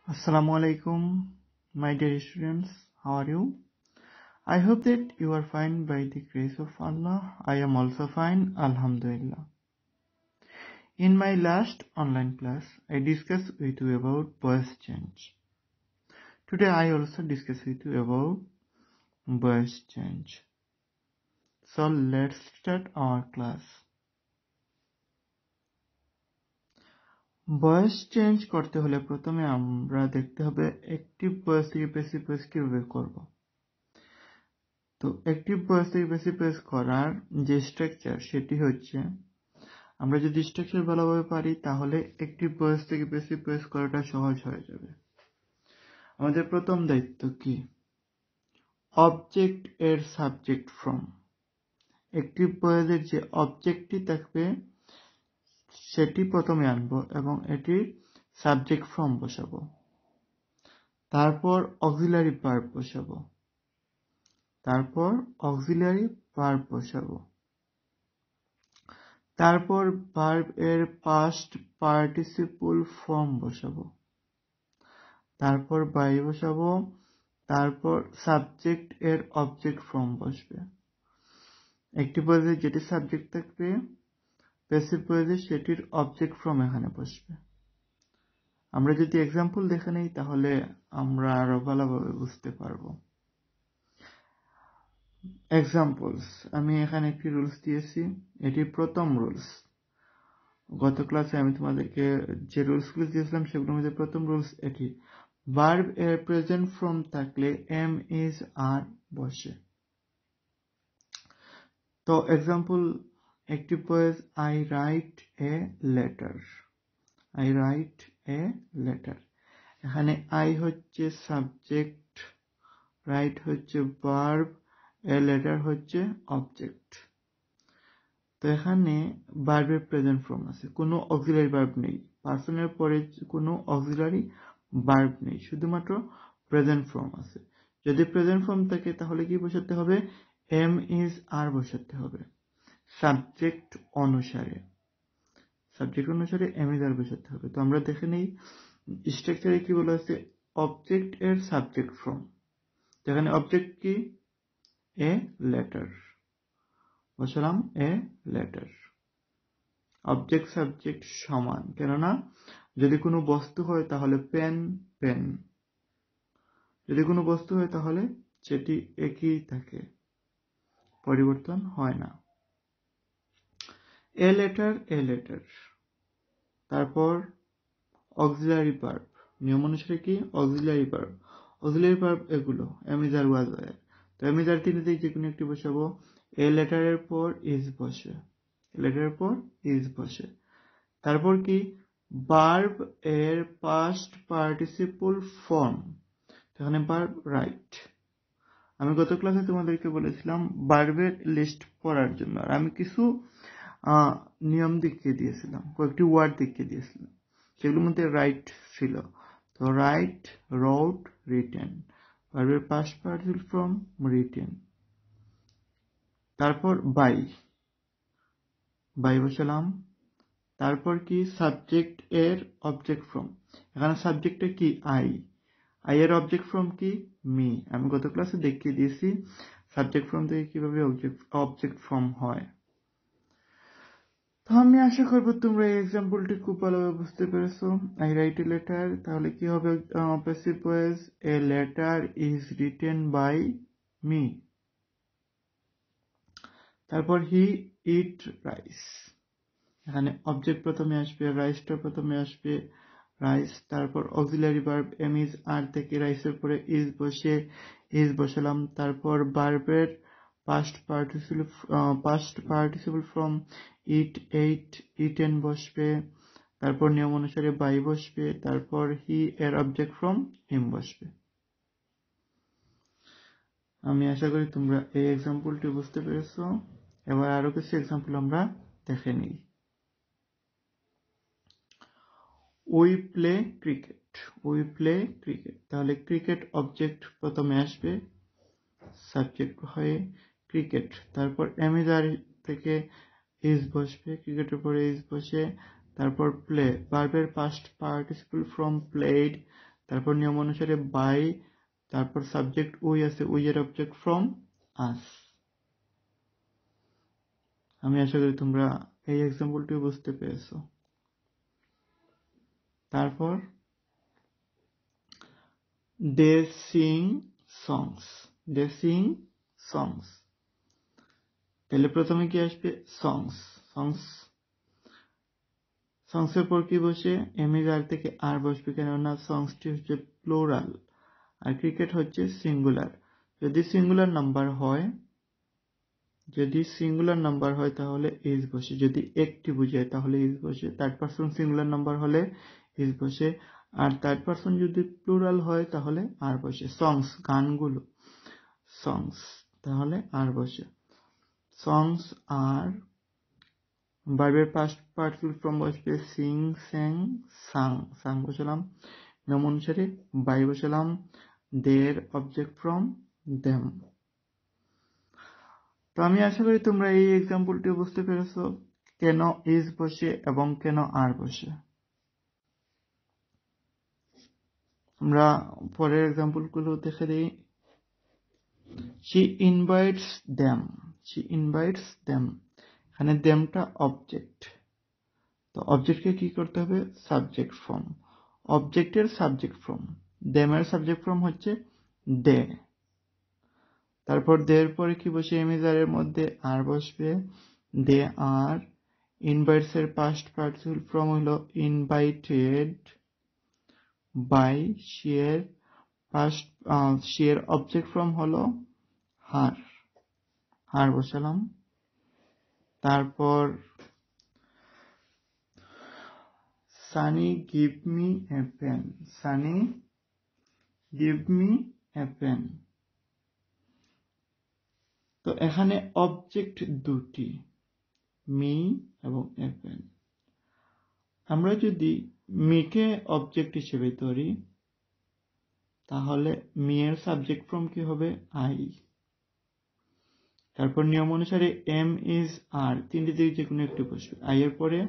Assalamu alaikum, my dear students. How are you? I hope that you are fine by the grace of Allah. I am also fine, Alhamdulillah. In my last online class, I discussed with you about voice change. Today, I also discuss with you about voice change. So let's start our class. Voice change করতে হলে প্রথমে আমরা দেখতে হবে active voice থেকে passive voice কিভাবে করব। তো অ্যাক্টিভ ভয়েস থেকে প্যাসিভ ভয়েস করার যে স্ট্রাকচার সেটি হচ্ছে, আমরা যদি স্ট্রাকচার ভালোভাবে পারি তাহলে অ্যাক্টিভ ভয়েস থেকে প্যাসিভ ভয়েস করাটা সহজ হয়ে যাবে। আমাদের প্রথম দায়িত্ব কি? অবজেক্ট এর সাবজেক্ট ফ্রম। অ্যাক্টিভ ভয়েসের যে অবজেক্টটি থাকবে সেটি প্রথমে আনবো এবং এটির সাবজেক্ট ফ্রম বসাবো, তারপর অক্সিলারি ভার্ব বসাবো, তারপর ভার্ব এর পাস্ট পার্টিসিপল ফর্ম বসাবো, তারপর বাই বসাবো, তারপর সাবজেক্ট এর অবজেক্ট ফর্ম বসবে। অ্যাক্টিভ ভয়েসে যেটি সাবজেক্ট থাকবে, প্যাসিভ ভয়েসে সেটির অবজেক্ট ফর্ম এখানে বসবে। আমরা যদি এক্সাম্পল দেখে নেই তাহলে আমরা আরো ভালোভাবে বুঝতে পারবো। এক্সাম্পলস, আমি এখানে একটি রুলস দিয়েছি, এটি প্রথম রুলস। গত ক্লাসে আমি তোমাদেরকে যে রুলসগুলো দিয়েছিলাম সেগুলোর মধ্যে প্রথম রুলস এটি, ভার্ব এর প্রেজেন্ট ফর্ম থাকলে এম ইজ আর বসে। তো example, active voice, I write a letter. এখানে আই হচ্ছে সাবজেক্ট, রাইট হচ্ছে ভার্ব, এ লেটার হচ্ছে অবজেক্ট। তো এখানে ভার্বের প্রেজেন্ট ফর্ম আছে, কোনো অক্সিলারি ভার্ব নেই, পার্সনের পরে কোনো অক্সিলারি ভার্ব নেই, শুধুমাত্র প্রেজেন্ট ফর্ম আছে। যদি প্রেজেন্ট ফর্ম থাকে তাহলে কি বসাতে হবে? এম ইজ আর বসাতে হবে সাবজেক্ট অনুসারে এম ইজ আর বসাতে হবে। তো আমরা দেখে নেই স্ট্রাকচারে কি বলা আছে, অবজেক্ট এর সাবজেক্ট ফর্ম। যেখানে অবজেক্ট কি? এ লেটার, বসালাম এ লেটার। অবজেক্ট সাবজেক্ট সমান, কেননা যদি কোনো বস্তু হয় তাহলে পেন, যদি কোনো বস্তু হয় তাহলে সেটি একই থাকে, পরিবর্তন হয় না। এ লেটার, তারপর অক্সিলারি ভার্ব, নিয়ম অনুসারে কি? অক্সিলারি ভার্ব এগুলো am is are was were. তো এম ইজ আর তিনটেই যে কোনো একটি বসাবো। এ লেটারের পর ইজ বসে, তারপর কি? ভার্ব এর পাস্ট পার্টিসিপল ফর্ম, এখানে ভার্ব রাইট। আমি গত ক্লাসে তোমাদেরকে বলেছিলাম ভার্বের লিস্ট পড়ার জন্য, আর আমি কিছু নিয়ম দেখিয়ে দিয়েছিলাম, কয়েকটি ওয়ার্ড দেখিয়ে দিয়েছিলাম, সেগুলোর মধ্যে রাইট ছিল। তো রাইট, রোট, রিটেন, ভার্বের পাস্ট পার্টিসিপল ফর্ম রিটেন। তারপর বাই বসালাম, তারপর কি? সাবজেক্ট এর অবজেক্ট ফর্ম, এখানে সাবজেক্টে কি? আই এর অবজেক্ট ফর্ম কি? মি। আমি গত ক্লাসে দেখিয়ে দিয়েছি সাবজেক্ট ফর্ম থেকে কিভাবে অবজেক্ট ফর্ম হয়। তো আমি আশা করবো তোমরা এই এক্সাম্পলটি খুব ভালোভাবে বুঝতে পেরেছো। আই রাইট এ লেটার, তাহলে কি হবে? Passive voice, a letter is written by me. তারপর হি ইট রাইস, এখানে অবজেক্ট প্রথমে আসবে, রাইসটা প্রথমে আসবে, রাইস, তারপর অক্সিলারি ভার্ব এম ইজ আর থেকে রাইসের পরে ইজ বসালাম, তারপর ভার্বের পাস্ট পার্টিসিপল ফর্ম ইটেন বসবে, তারপর নিয়ম অনুসারে বাই বসবে, তারপর হি এর অবজেক্ট ফর্ম হিম বসবে। আমি আশা করি তোমরা এই এক্সাম্পলটি বুঝতে পেরেছো। এবার আরো কিছু এক্সাম্পল আমরা দেখে নিই। উই প্লে ক্রিকেট, তাহলে ক্রিকেট অবজেক্ট প্রথমে আসবে, সাবজেক্ট হয়ে ক্রিকেট, তারপর এমিজার থেকে ইজ বসবে, ক্রিকেটের পরে ইজ বসে, তারপর প্লে, ভার্বের পাস্ট পার্টিসিপল ফ্রম প্লেড, তারপর নিয়ম অনুসারে বাই, তারপর সাবজেক্ট উই আছে, উই এর অবজেক্ট ফ্রম আস। আমি আশা করি তোমরা এই এক্সাম্পলটি বুঝতে পেরেছো। তারপর দে সিং সংস, দে সিং সংস, তাহলে প্রথমে কি আসবে? সংস। সংস, সংসের পর কি বসে? এমইজ আর থেকে আর বসবে, কেননা সংসটি হচ্ছে প্লুরাল আর ক্রিকেট হচ্ছে সিঙ্গুলার। যদি সিঙ্গুলার নাম্বার হয়, যদি সিঙ্গুলার নাম্বার হয় তাহলে ইজ বসে, যদি একটি বুঝায় তাহলে ইজ বসে, থার্ড পারসন সিঙ্গুলার নাম্বার হলে ইজ বসে, আর থার্ড পারসন যদি প্লুরাল হয় তাহলে আর বসে। সংস গানগুলো, সংস তাহলে আর বসে। সংস আর ভার্বের পাস্ট পার্টিসিপল ফর্ম বসবে সিং, স্যাং, সাং। সাং বসালাম, নাম অনুসারে বাই বসালাম, দের অবজেক্ট ফ্রম দেম। তো আমি আশা করি তোমরা এই এক্সাম্পলটি বুঝতে পেরেছো কেন ইজ বসে এবং কেন আর বসে। আমরা পরের এক্সাম্পলগুলো দেখে দিই। she invites them, she invites them, এখানে দেমটা অবজেক্ট, তো অবজেক্টকে কি করতে হবে? সাবজেক্ট ফর্ম, অবজেক্টের সাবজেক্ট ফর্ম, দেমের সাবজেক্ট ফর্ম হচ্ছে দে। তারপর দের পরে কি বসে? এমিজারের মধ্যে আর বসবে, দে আর। ইনভাইটস এর পাস্ট পার্টিসিপল ফর্ম হলো ইনভাইটেড বাই, শিয়ের পাস্ট, শিয়ের অবজেক্ট ফর্ম হলো হার, হার বসালাম। তারপর Sunny give me a pen, Sunny give me a pen, তো এখানে অবজেক্ট দুটি, মি এবং এ পেন। আমরা যদি মিকে অবজেক্ট হিসেবে ধরি তাহলে মি এর সাবজেক্ট ফর্ম কি হবে? আই। তারপর নিয়ম অনুসারে এম ইজ আর, তিনটি দিকে যে কোনো একটি বসবে, আই এর পরে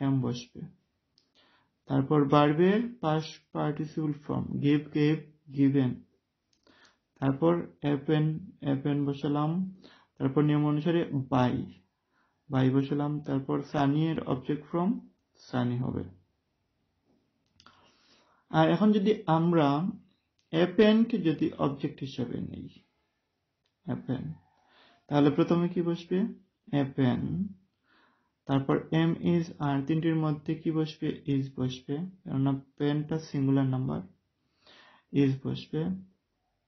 এম বসবে। তারপর ভার্বের past participle form give, gave, given. তারপর অ্যাপেন, অ্যাপেন বসালাম। তারপর নিয়ম অনুসারে বাই, বাই বসালাম। তারপর সানি এর অবজেক্ট ফর্ম সানি হবে। আর এখন যদি আমরা অ্যাপেনকে যদি অবজেক্ট হিসেবে নেই, অ্যাপেন, তাহলে প্রথমে কি বসবে? অ্যাপেন। তারপর এম ইজ আর, তিনটির মধ্যে কি বসবে? ইজ বসবে, কেননা পেনটা সিঙ্গুলার নাম্বার, ইজ বসবে।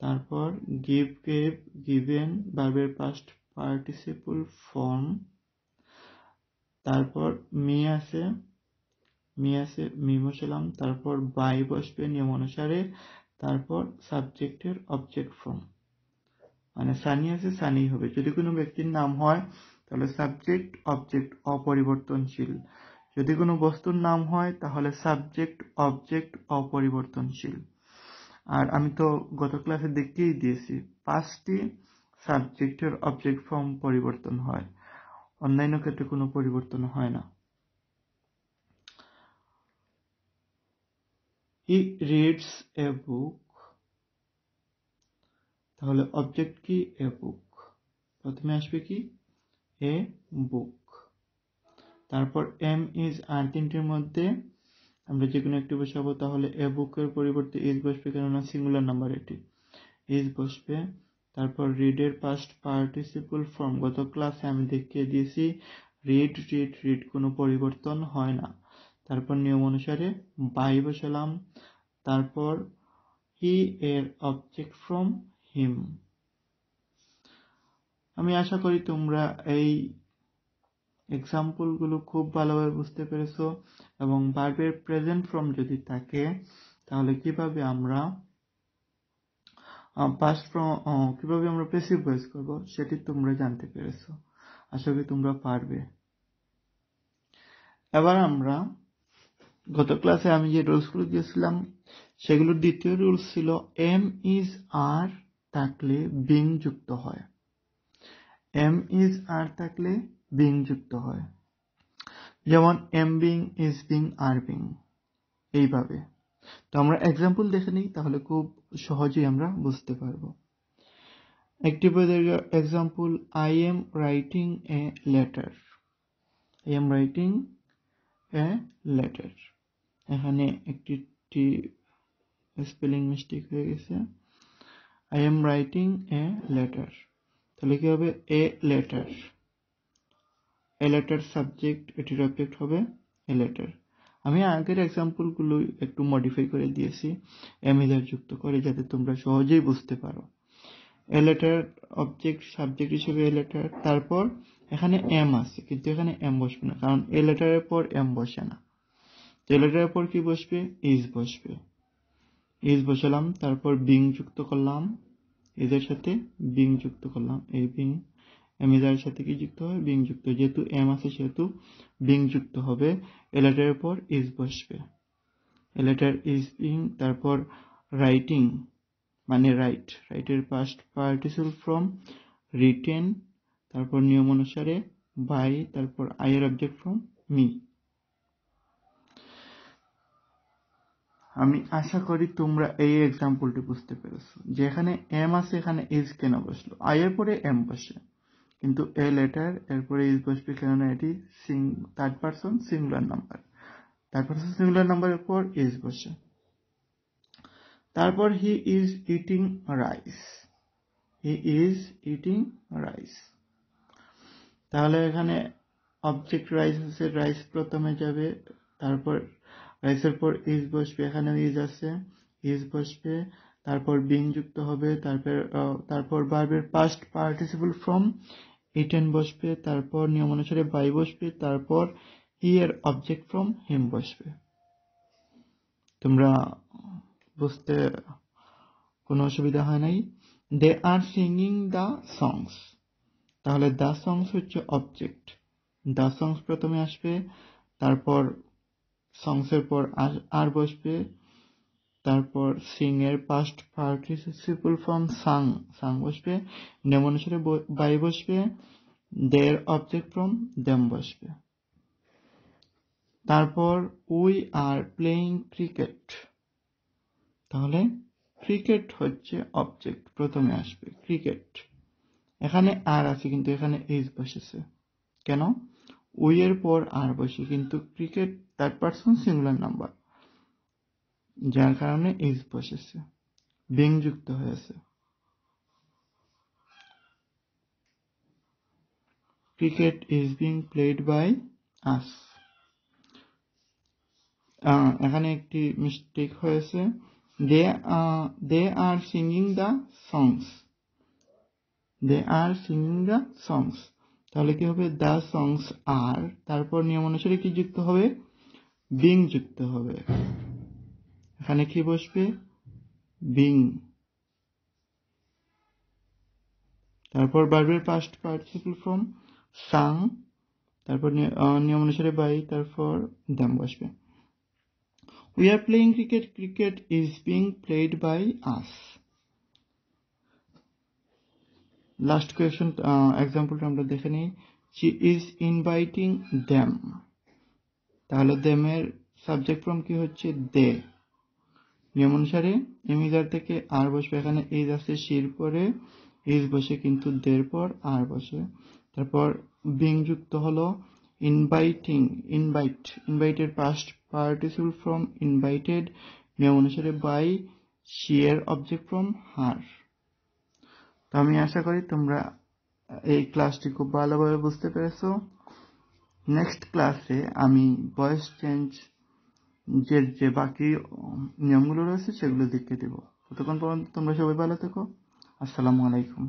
তারপর গিভ, গেভ, গিভেন, ভার্বের পাস্ট পার্টিসিপল ফর্ম। তারপর মি আছে, মি আছে, মি বসালাম। তারপর বাই বসবে নিয়ম অনুসারে। তারপর সাবজেক্টের অবজেক্ট ফর্ম, মানে সানি আছে, সানি হবে। যদি কোনো ব্যক্তির নাম হয় তাহলে সাবজেক্ট অবজেক্ট অপরিবর্তনশীল, যদি কোনো বস্তুর নাম হয় তাহলে সাবজেক্ট অবজেক্ট অপরিবর্তনশীল। আর আমি তো গত ক্লাসে দেখিয়েই দিয়েছি 5টি সাবজেক্টের অবজেক্ট ফর্ম পরিবর্তন হয়, অন্যান্য ক্ষেত্রে কোনো পরিবর্তন হয় না। হি রিডস এ বুক, তাহলে অবজেক্ট কি? এ বুক, প্রথমে আসবে কি? এ বুক। তারপর এম ইজ আর, তিনটির মধ্যে আমরা যে কোনো একটি বসাবো, তাহলে এ বুকের পরিবর্তে ইজ বসবে, কেননা সিঙ্গুলার নাম্বার এটি, ইজ বসবে। তারপর রিডের পাস্ট পার্টিসিপল ফর্ম গত ক্লাসে আমি দেখিয়ে দিয়েছি, রিড, রিড, রিড, কোনো পরিবর্তন হয় না। তারপর নিয়ম অনুসারে বাই বসালাম। তারপর হি এর অবজেক্ট ফ্রম হিম। আমি আশা করি তোমরা এই এক্সাম্পলগুলো খুব ভালোভাবে বুঝতে পেরেছো, এবং ভার্বের প্রেজেন্ট ফর্ম যদি থাকে তাহলে কিভাবে আমরা পাস্ট ফর্ম, কিভাবে আমরা প্যাসিভ ভয়েস করব সেটি তোমরা জানতে পেরেছো। আশা করি তোমরা পারবে। এবার আমরা গত ক্লাসে আমি যে রুলসগুলো দিয়েছিলাম সেগুলোর দ্বিতীয় রুলস ছিল এম ইজ আর থাকলে বিং যুক্ত হয়, এম ইজ আর থাকলে বিং যুক্ত হয়। যেমন am being, is being, are being, এইভাবে। তো আমরা এক্সাম্পল দেখে নিই, তাহলে খুব সহজেই আমরা বুঝতে পারবো। একটি example, I am writing a letter. I am writing a letter. এখানে একটি স্পেলিং মিস্টেক হয়ে গেছে। I am writing a letter, তাহলে কি হবে? a letter, a letter subject, এটির অবজেক্ট হবে a letter। আমি আগের এক্সাম্পলগুলো একটু মডিফাই করে দিয়েছি এমিজার যুক্ত করে, যাতে তোমরা সহজেই বুঝতে পারো। a letter অবজেক্ট, সাবজেক্ট হিসেবে a letter, তারপর এখানে m আছে, কিন্তু এখানে m বসবে না, কারণ a letter এর পর m বসে না। a letter এর পর কি বসবে? is বসবে। is বসালাম, তারপর বিং যুক্ত করলাম, এদের সাথে বিং যুক্ত করলাম। এই বিং এমিজারের সাথে কি যুক্ত হবে? বিং যুক্ত। যেহেতু এম আছে সেহেতু বিং যুক্ত হবে। এ লেটারের পর ইজ বসবে। এ লেটার ইজ বিং, তারপর রাইটিং মানে রাইট, রাইটের পাস্ট পার্টিসিপল ফ্রম রিটেন, তারপর নিয়ম অনুসারে বাই, তারপর আই এর অবজেক্ট ফ্রম মি। আমি আশা করি তোমরা এই এক্সাম্পলটি বুঝতে পেরেছো, যে এখানে এম আছে, এখানে ইজ কেন বসলো? আই এর পরে এম বসে, কিন্তু এ লেটার এরপরে ইজ বসবে, কেননা এটি third person singular number. Third person singular নাম্বারের পর ইজ বসে। তারপর he is eating rice, he is eating rice. তাহলে এখানে অবজেক্ট রাইস আছে, রাইস প্রথমে যাবে, তারপর রাইসের পর ইজ বসবে, এখানে ইজ আছে, ইজ বসবে, তারপর বিং যুক্ত হবে, তারপর ভার্বের পাস্ট পার্টিসিপল ফ্রম ইটেন বসবে, তারপর নিয়ম অনুসারে বাই বসবে, তারপর হি এর অবজেক্ট ফ্রম হিম বসবে। তোমরা বুঝতে কোনো অসুবিধা হয় নাই? দে আর সিঙ্গিং দ্য সংস, তাহলে দ্য সংস হচ্ছে অবজেক্ট, দ্য সংস প্রথমে আসবে, তারপর সংসের পর আর বসবে, তারপর সিং এর পাস্ট পার্টিসিপল ফ্রম সাং, সাং বসবে, নিয়ম অনুসারে বাই বসবে, দের অবজেক্ট ফ্রম দেম বসবে। তারপর উই আর প্লেইং ক্রিকেট, তাহলে ক্রিকেট হচ্ছে অবজেক্ট, প্রথমে আসবে ক্রিকেট। এখানে আর আছে, কিন্তু এখানে ইজ বসেছে, কেন? উই এর পর আর বসে, কিন্তু cricket third person singular number, যার কারণে ইজ বসেছে, বিং যুক্ত হয়েছে। Cricket is being played by us. এখানে একটি মিস্টেক হয়েছে, they are singing the songs, they are singing the songs, তাহলে কি হবে? দ্য সংস আর, তারপর নিয়ম অনুসারে কি যুক্ত হবে? বিং যুক্ত হবে। এখানে কি বসবে? বিং। তারপর ভার্বের পাস্ট পার্টিসিপল ফ্রম সাং, তারপর নিয়ম অনুসারে বাই, তারপর দেম বসবে। We are playing cricket. Cricket is being played by us. Last question example আমরা দেখে নিই। She is inviting them, তাহলে them এর সাবজেক্ট ফর্ম কি হচ্ছে? দে। নিয়ম অনুসারে এমিজার থেকে আর বসবে, এখানে ইজ আছে, শির পরে ইজ বসে, কিন্তু দের পর আর বসে। তারপর বিং যুক্ত হলো, ইনভাইটিং, ইনভাইট, ইনভাইটের পাস্ট পার্টিসিপল ফ্রম ইনভাইটেড, নিয়ম অনুসারে বাই, শি এর অবজেক্ট ফ্রম হার। তো আমি আশা করি তোমরা এই ক্লাসটি খুব ভালোভাবে বুঝতে পেরেছো। নেক্সট ক্লাসে আমি ভয়েস চেঞ্জ যে বাকি নিয়মগুলো রয়েছে সেগুলো দেখিয়ে দেবো। ততক্ষণ পর্যন্ত তোমরা সবাই ভালো থেকো। আসসালামু আলাইকুম।